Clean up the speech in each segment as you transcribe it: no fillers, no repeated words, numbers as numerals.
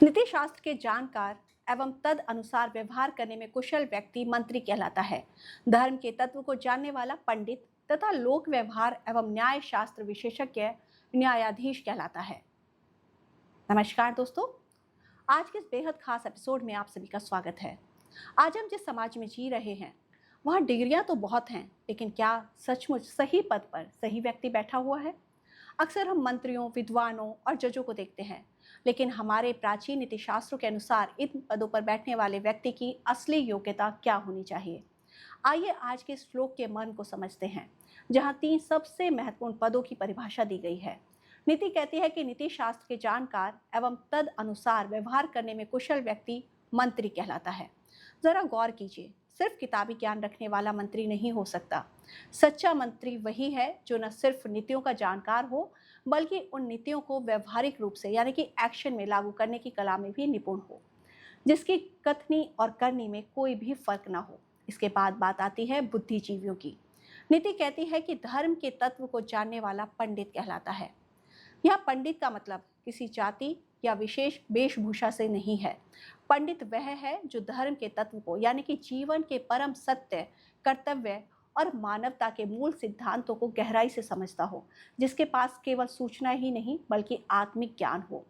नीति शास्त्र के जानकार एवं तद अनुसार व्यवहार करने में कुशल व्यक्ति मंत्री कहलाता है। धर्म के तत्व को जानने वाला पंडित तथा लोक व्यवहार एवं न्याय शास्त्र विशेषज्ञ न्यायाधीश कहलाता है। नमस्कार दोस्तों, आज के इस बेहद खास एपिसोड में आप सभी का स्वागत है। आज हम जिस समाज में जी रहे हैं वहाँ डिग्रियां तो बहुत हैं, लेकिन क्या सचमुच सही पद पर सही व्यक्ति बैठा हुआ है? अक्सर हम मंत्रियों, विद्वानों और जजों को देखते हैं, लेकिन हमारे प्राचीन नीति शास्त्रों के अनुसार इन पदों पर बैठने वाले व्यक्ति की असली योग्यता क्या होनी चाहिए? आइए आज के श्लोक के मर्म को समझते हैं, जहाँ 3 सबसे महत्वपूर्ण पदों की परिभाषा दी गई है। नीति कहती है कि नीति शास्त्र के जानकार एवं तद अनुसार व्यवहार करने में कुशल व्यक्ति मंत्री कहलाता है। जरा गौर कीजिए, सिर्फ किताबी ज्ञान रखने वाला मंत्री नहीं हो सकता। सच्चा मंत्री वही है जो न सिर्फ नीतियों का जानकार हो, बल्कि उन नीतियों को व्यवहारिक रूप से यानी कि एक्शन में लागू करने की कला में भी निपुण हो, जिसकी कथनी और करनी में कोई भी फर्क ना हो। इसके बाद बात आती है बुद्धिजीवियों की। नीति कहती है कि धर्म के तत्व को जानने वाला पंडित कहलाता है। यहाँ पंडित का मतलब किसी जाति या विशेष वेशभूषा से नहीं है। पंडित वह है जो धर्म के तत्व को यानी कि जीवन के परम सत्य, कर्तव्य और मानवता के मूल सिद्धांतों को गहराई से समझता हो, जिसके पास केवल सूचना ही नहीं बल्कि आत्मिक ज्ञान हो।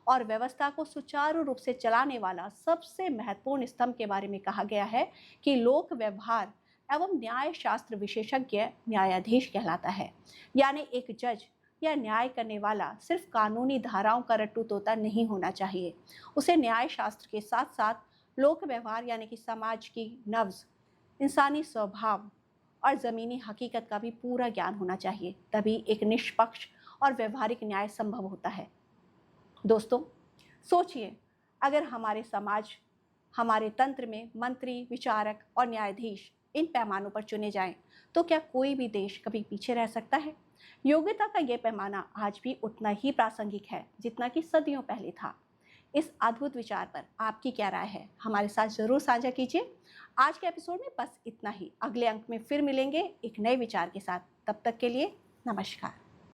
और व्यवस्था को सुचारू रूप से चलाने वाला सबसे महत्वपूर्ण स्तंभ के बारे में कहा गया है कि लोक व्यवहार एवं न्याय शास्त्र विशेषज्ञ न्यायाधीश कहलाता है। यानी एक जज या न्याय करने वाला सिर्फ कानूनी धाराओं का रट्टू तोता नहीं होना चाहिए। उसे न्याय शास्त्र के साथ साथ लोक व्यवहार यानी कि समाज की नब्ज, इंसानी स्वभाव और ज़मीनी हकीकत का भी पूरा ज्ञान होना चाहिए। तभी एक निष्पक्ष और व्यवहारिक न्याय संभव होता है। दोस्तों, सोचिए, अगर हमारे समाज, हमारे तंत्र में मंत्री, विचारक और न्यायाधीश इन पैमानों पर चुने जाएं, तो क्या कोई भी देश कभी पीछे रह सकता है? योग्यता का यह पैमाना आज भी उतना ही प्रासंगिक है जितना कि सदियों पहले था। इस अद्भुत विचार पर आपकी क्या राय है? हमारे साथ जरूर साझा कीजिए। आज के एपिसोड में बस इतना ही। अगले अंक में फिर मिलेंगे एक नए विचार के साथ। तब तक के लिए नमस्कार।